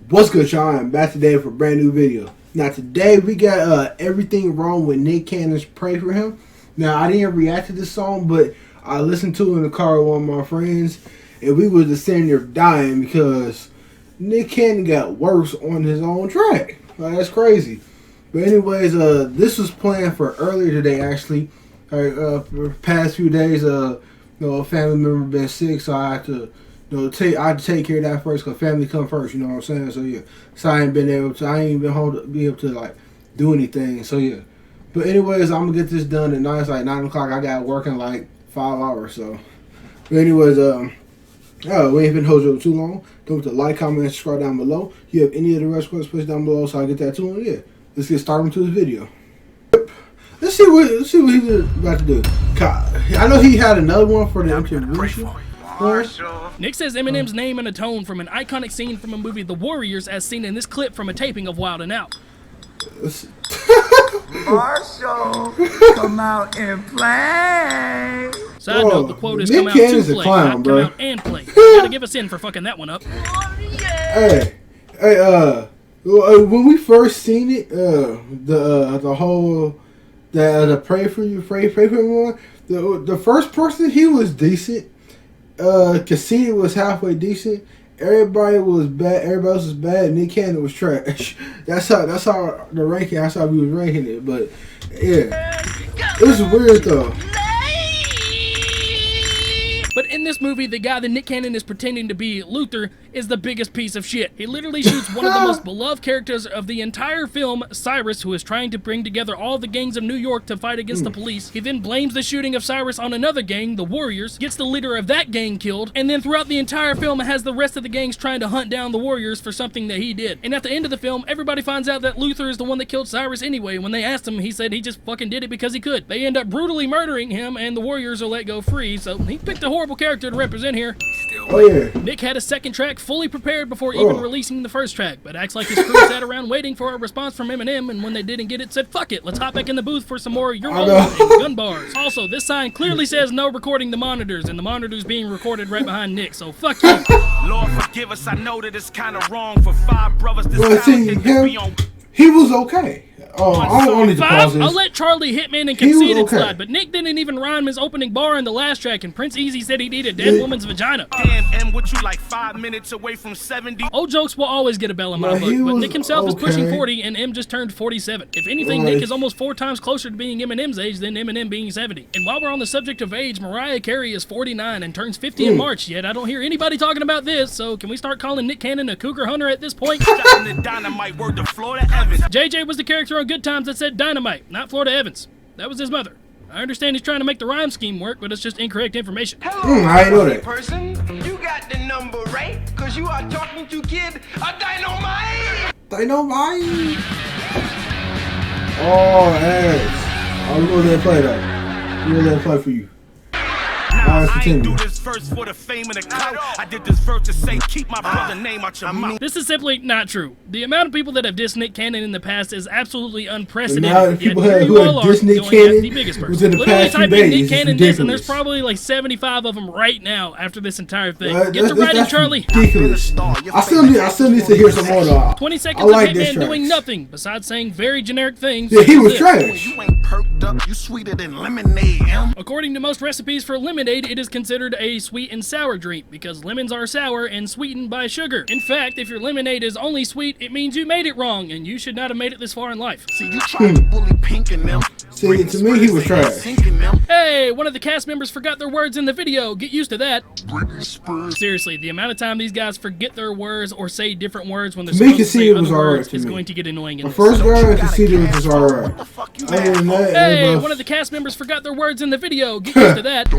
What's good, y'all? I'm back today for a brand new video. Now today we got Everything Wrong with Nick Cannon's Pray For Him. Now I didn't react to this song, but I listened to it in the car with one of my friends, and we was just sitting there dying because Nick Cannon got worse on his own track. Like, that's crazy. But anyways, this was planned for earlier today actually. For the past few days, a family member been sick, so I had to. I had to take care of that first because family come first, you know what I'm saying? So yeah, so I ain't been able to be able to like do anything. So yeah, but anyways, I'm gonna get this done tonight. It's like 9 o'clock. I got work in like 5 hours. So, but anyways, we ain't been holding up too long. Don't forget to like, comment, and subscribe down below. If you have any other requests, push down below so I get that too. And yeah, let's get started into this video. Let's see what he's about to do. I know he had another one for the intermission. Nick says Eminem's name and a tone from an iconic scene from a movie The Warriors as seen in this clip from a taping of Wild 'N Out. Marshall, come out and play. Side note, the quote is come out to play, not come out and play. You gotta give us in for fucking that one up. Hey, when we first seen it, the whole the pray for him one, the first person, he was decent. Cassini was halfway decent. Everybody was bad. Everybody else was bad. Nick Cannon was trash. That's how the ranking. That's how we was ranking it. But yeah, it was weird though. But in this movie, the guy that Nick Cannon is pretending to be, Luther, is the biggest piece of shit. He literally shoots one of the most beloved characters of the entire film, Cyrus, who is trying to bring together all the gangs of New York to fight against the police. He then blames the shooting of Cyrus on another gang, the Warriors, gets the leader of that gang killed, and then throughout the entire film has the rest of the gangs trying to hunt down the Warriors for something that he did. And at the end of the film, everybody finds out that Luther is the one that killed Cyrus anyway. When they asked him, he said he just fucking did it because he could. They end up brutally murdering him, and the Warriors are let go free, so he picked a horrible character to represent here. Oh yeah. Nick had a second track fully prepared before even releasing the first track, but acts like his crew sat around waiting for a response from Eminem, and when they didn't get it, said fuck it, let's hop back in the booth for some more You're Old and gun bars. Also, this sign clearly says no recording the monitors, and the monitors being recorded right behind Nick, so fuck you. Lord forgive us, I know that it's kind of wrong for 5 brothers to he was okay. I don't need to pause this. I'll let Charlie Hitman and Conceited slide, but Nick didn't even rhyme his opening bar in the last track, and Prince Easy said he'd eat a dead woman's vagina. Damn, M, what you like 5 minutes away from 70? Old jokes will always get a bell in my book, but Nick himself is pushing 40, and M just turned 47. If anything, Nick is almost 4 times closer to being Eminem's age than Eminem being 70. And while we're on the subject of age, Mariah Carey is 49 and turns 50 in March, yet I don't hear anybody talking about this, so can we start calling Nick Cannon a cougar hunter at this point? The dynamite word to Florida Evans. JJ was the character on Good Times that said Dynamite, not Florida Evans. That was his mother. I understand he's trying to make the rhyme scheme work, but it's just incorrect information. Hello, I know that. person. You got the number right, cause you are talking to kid a dynamite. Dynamite. Oh, ass. I'm gonna let it play though. I'm gonna let it play for you. I ain't do this verse for the fame and the clout. I did this verse to say keep my brother name out your mouth. This is simply not true. The amount of people that have dissed Nick Cannon in the past is absolutely unprecedented. People who have dissed Nick Cannon the biggest person. within the Literally past few type in days. Nick Cannon It's diss, and there's ridiculous. probably like 75 of them right now after this entire thing. Get to writing, Charlie. Ridiculous. I still need to hear some more though. 20 seconds like of Hitman doing nothing besides saying very generic things. Yeah, he was trash. You ain't perked up, you sweeter than lemonade, M. According to most recipes for lemonade, it is considered a sweet and sour drink because lemons are sour and sweetened by sugar. In fact, if your lemonade is only sweet, it means you made it wrong and you should not have made it this far in life. See, you tried to bully Pink and them. See, to me, he was trash. Hey, one of the cast members forgot their words in the video. Get used to that. Seriously, the amount of time these guys forget their words or say different words when they're supposed to say other words is going to get annoying. The first guy I Conceited was alright. Hey, one of the cast members forgot their words in the video. Get used to that.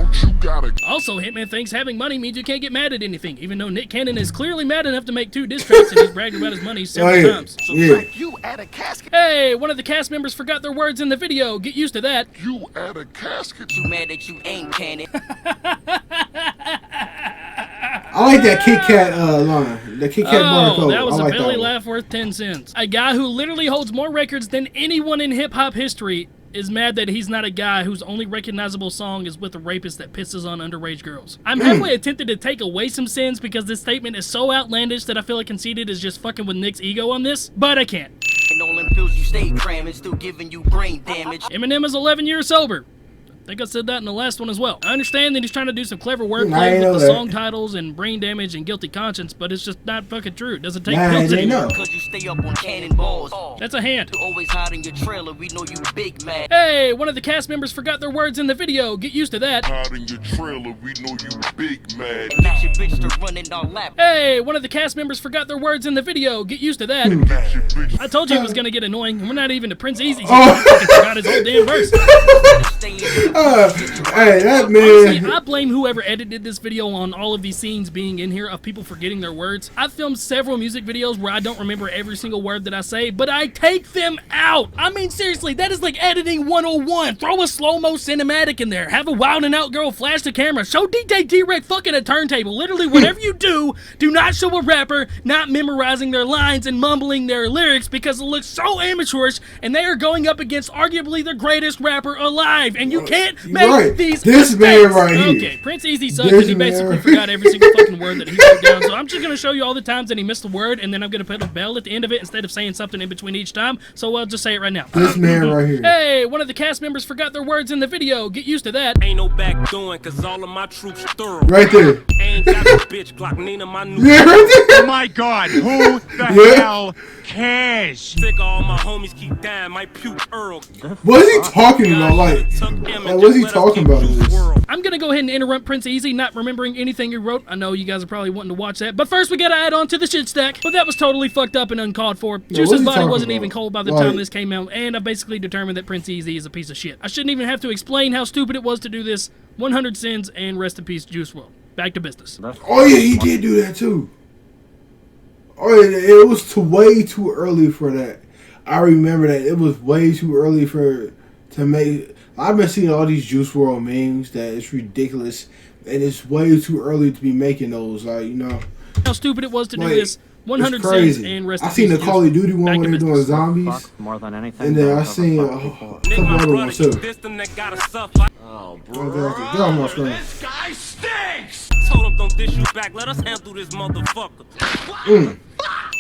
Also, Hitman thinks having money means you can't get mad at anything, even though Nick Cannon is clearly mad enough to make 2 diss tracks and he's bragged about his money several times. You at a casket. Hey, one of the cast members forgot their words in the video. Get used to that. You at a casket. You mad that you ain't Cannon. I like that Kit Kat line. The Kit Kat bar code. That was I like a belly that laugh worth 10 cents. A guy who literally holds more records than anyone in hip-hop history is mad that he's not a guy whose only recognizable song is with a rapist that pisses on underage girls. I'm halfway tempted to take away some sins because this statement is so outlandish that I feel like Conceited is just fucking with Nick's ego on this, but I can't. And all them pills you stay cramming, still giving you brain damage. Eminem is 11 years sober. I think I said that in the last one as well. I understand that he's trying to do some clever wordplay with the song titles and brain damage and guilty conscience, but it's just not fucking true. It doesn't take pills anymore. Cause you stay up on cannonballs. That's a hand. You always hide in your trailer, we know you big man. Hey, one of the cast members forgot their words in the video. Get used to that. Hide in your trailer, we know you big man. Get your bitch to run in our lap. Hey, one of the cast members forgot their words in the video. Get used to that. I told you it was gonna get annoying. We're not even to Prince Easy. He fucking forgot his whole damn verse. Hey, that man. Honestly, I blame whoever edited this video on all of these scenes being in here of people forgetting their words. I've filmed several music videos where I don't remember every single word that I say, but I take them out. I mean, seriously, that is like editing 101. Throw a slow-mo cinematic in there. Have a wild and out girl flash the camera. Show DJ T-Rex fucking a turntable. Literally, whatever you do not show a rapper not memorizing their lines and mumbling their lyrics because it looks so amateurish and they are going up against arguably the greatest rapper alive. And you can't make these this man right here. Okay, Prince Easy sucks because he basically forgot every single fucking word that he wrote down. So I'm just going to show you all the times that he missed the word, and then I'm going to put a bell at the end of it instead of saying something in between each time. So I'll just say it right now. This man right here. Hey, one of the cast members forgot their words in the video. Get used to that. Ain't no back doing, cause all of my troops thorough. Right there. Ain't got a bitch Glock Nina, my new. Yeah, right there. Oh my God, who the hell cares? Sick of all my homies keep dying, my puke Earl. What is he talking about? Like what is he talking about in this? I'm gonna go ahead and interrupt Prince Easy, not remembering anything he wrote. I know you guys are probably wanting to watch that, but first we gotta add on to the shit stack. But that was totally fucked up and uncalled for. Juice's body wasn't even cold by the time this came out, and I basically determined that Prince Easy is a piece of shit. I shouldn't even have to explain how stupid it was to do this. 100 sins and rest in peace, Juice WRLD. Back to business. Oh yeah, he did do that too. Oh yeah, it was way too early for that. I remember that it was way too early to make. I've been seeing all these Juice WRLD memes that it's ridiculous, and it's way too early to be making those. Like, you know, how stupid it was to do this. 100 sins and rest in peace. I seen the Call of Duty one where they're doing zombies, more than anything, and then I seen a couple other ones too. Oh, bro. Get on my screen. This guy stinks! Told him don't dish you back, let us handle this motherfucker.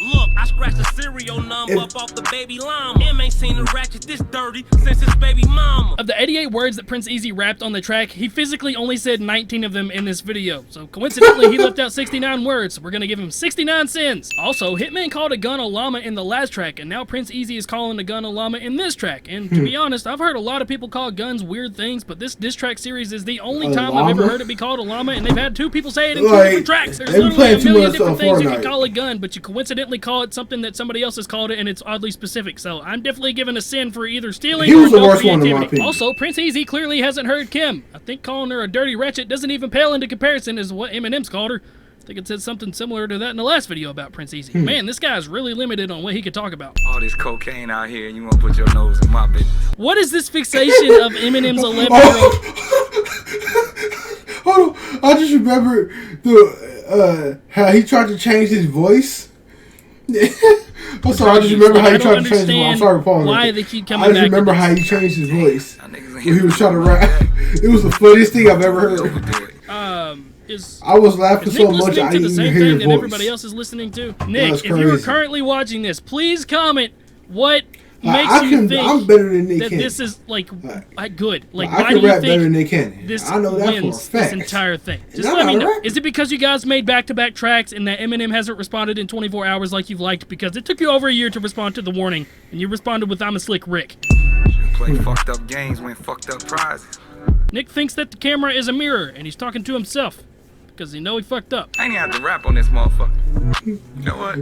Look, I scratched the serial number up off the baby llama. Em ain't seen a ratchet this dirty since his baby mama. Of the 88 words that Prince Easy rapped on the track, he physically only said 19 of them in this video. So coincidentally, he left out 69 words, so we're gonna give him 69 sins. Also, Hitman called a gun a llama in the last track, and now Prince Easy is calling a gun a llama in this track. And to be honest, I've heard a lot of people call guns weird things, but this diss track series is the only time I've ever heard it be called a llama, and they've had two people say it in two different tracks. There's literally a million different things you can call a gun, but you coincidentally call it something that somebody else has called it, and it's oddly specific. So I'm definitely giving a sin for either stealing or no creativity. Also, Prince Easy clearly hasn't heard Kim. I think calling her a dirty ratchet doesn't even pale into comparison as what Eminem's called her. I think it said something similar to that in the last video about Prince Easy. Man, this guy's really limited on what he could talk about. All this cocaine out here, and you want to put your nose in my business. What is this fixation of Eminem's 11-year-old? Hold on, I just remember the how he tried to change his voice. I'm sorry, I just remember how he tried to change his voice. I'm sorry, Paul. Why they keep coming back. I just remember how he changed his voice when he was trying to rap. It was the funniest thing I've ever heard. I was laughing so much I didn't even hear his voice. Everybody else is listening to. Nick, if you are currently watching this, please comment what makes you think I'm better than Nick that Cannon. This is like good. Like, I why can do you rap better than Nick think Cannon. this I know that for a wins fact. this entire thing? Just let me know. Is it because you guys made back-to-back tracks and that Eminem hasn't responded in 24 hours like you've liked? Because it took you over a year to respond to the warning, and you responded with "I'm a slick Rick." Play fucked up games, win fucked up prizes. Nick thinks that the camera is a mirror, and he's talking to himself because he know he fucked up. I ain't have to rap on this motherfucker. You know what?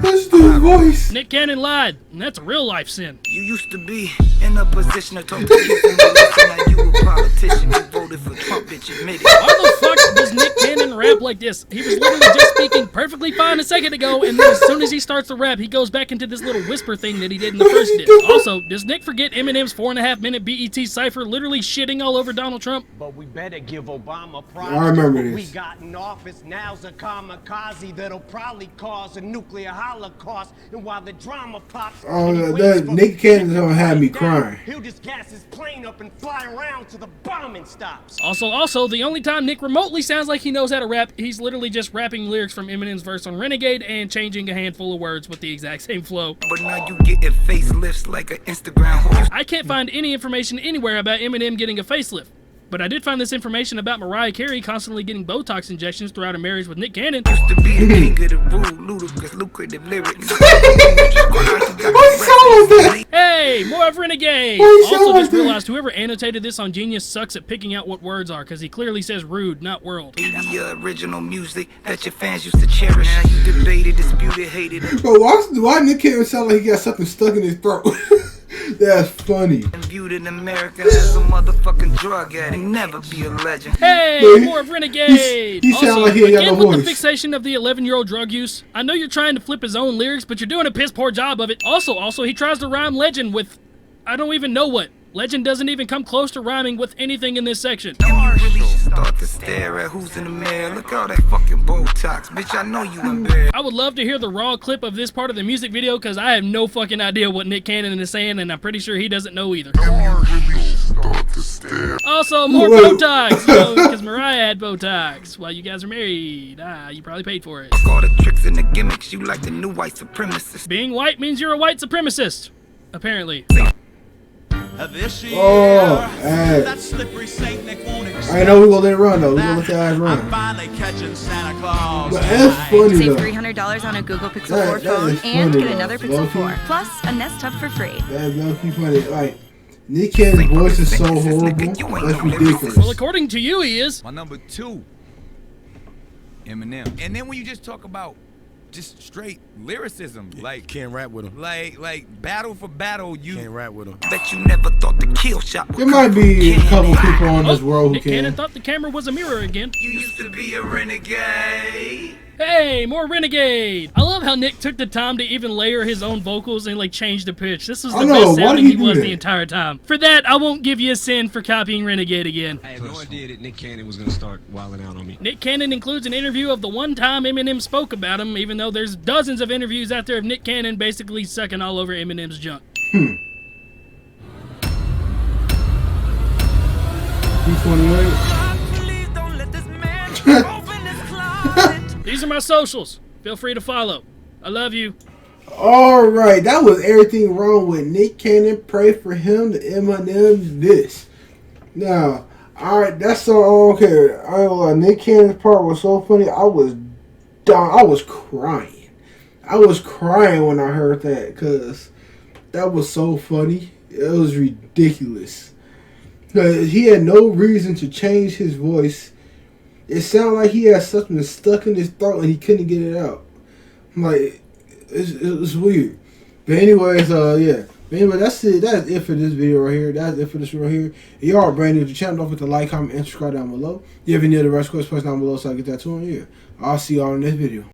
Let's do his voice. Nick Cannon lied, and that's a real-life sin. You used to be in a position to talk to people, now you a politician. You voted for Trump, bitch, admit it. Why the fuck does Nick Cannon rap like this? He was literally just speaking perfectly fine a second ago, and then as soon as he starts to rap, he goes back into this little whisper thing that he did in the first diss. Also, does Nick forget Eminem's 4.5-minute BET cipher literally shitting all over Donald Trump? But we better give Obama I remember what we this. got in office. Now's a kamikaze that'll probably cause a nuclear holocaust. And while the drama pops, Oh, and he waits that for Nick Cannon's gonna have me down, crying. He'll just gas his plane up and fly around till the bombing stops. Also, the only time Nick remotely sounds like he knows how to rap, he's literally just rapping lyrics from Eminem's verse on Renegade and changing a handful of words with the exact same flow. But now you getting facelifts like an Instagram horse. I can't find any information anywhere about Eminem getting a facelift. But I did find this information about Mariah Carey constantly getting Botox injections throughout her marriage with Nick Cannon. Used to be the king of the rude, ludicrous, lucrative lyrics. Hey, more of Renegade! Why you sound Also like just that? realized whoever annotated this on Genius sucks at picking out what words are, because he clearly says rude, not world. The original music that your fans used to cherish. Now you debated, disputed, hated it. Bro, why Nick Cannon sound like he got something stuck in his throat? That's funny. And viewed an American as a motherfucking drug addict. Never be a legend. Hey, Bro, more of Renegade! he sound Also, like he ain't got again no with the voice. fixation of the 11-year-old drug use. I know you're trying to flip his own lyrics, but you're doing a piss poor job of it. Also, he tries to rhyme legend with, I don't even know what. Legend doesn't even come close to rhyming with anything in this section. And you really should start to stare at who's in the mirror. Look all that fucking Botox. Bitch, I know you embarrassed. I would love to hear the raw clip of this part of the music video because I have no fucking idea what Nick Cannon is saying, and I'm pretty sure he doesn't know either. Also, more Botox, because Mariah had Botox while you guys are married. You probably paid for it. Fuck all the tricks and the gimmicks. You like the new white supremacist. Being white means you're a white supremacist, apparently. This year, Oh, hey. that slippery Saint Nick won't accept. I know we gonna let it run though. We gonna let that ass I'm run. finally catching Santa Claus. But that's funny Save though. $300 on a Google Pixel That- 4 that phone is and funny, get though. another Pixel Low-key. 4, plus a Nest Hub for free. That's low-key funny. Like, Nick Cannon's voice is so horrible. That's ridiculous. Well, according to you, he is. My number 2, Eminem. And then when you just talk about just straight lyricism, like Can't rap with him. like battle for battle, you Can't rap with him. Bet you never thought the kill shot would There might be a couple people on this world who Nick Cannon can. thought the camera was a mirror again. You used to be a renegade. Hey, more Renegade! I love how Nick took the time to even layer his own vocals and like change the pitch. This was the I know, best why sounding did he he do was that? the entire time. For that, I won't give you a sin for copying Renegade again. I had no idea that Nick Cannon was gonna start wilding out on me. Nick Cannon includes an interview of the one time Eminem spoke about him, even though there's dozens of interviews out there of Nick Cannon basically sucking all over Eminem's junk. 228. These are my socials. Feel free to follow. I love you. Alright, that was everything wrong with Nick Cannon. Pray for him, the Eminem this. Now, alright, that's so I don't care. I ain't gonna lie, Nick Cannon's part was so funny. I was down. I was crying. I was crying when I heard that because that was so funny. It was ridiculous. He had no reason to change his voice. It sounded like he had something stuck in his throat and he couldn't get it out. Like, it was weird. But anyways, yeah. But anyway, that's it. That's it for this video right here. That's it for this right here. If y'all are brand new to the channel, don't forget to like, comment, and subscribe down below. If you have any other questions, post down below so I can get that to them. Yeah. I'll see y'all in this video.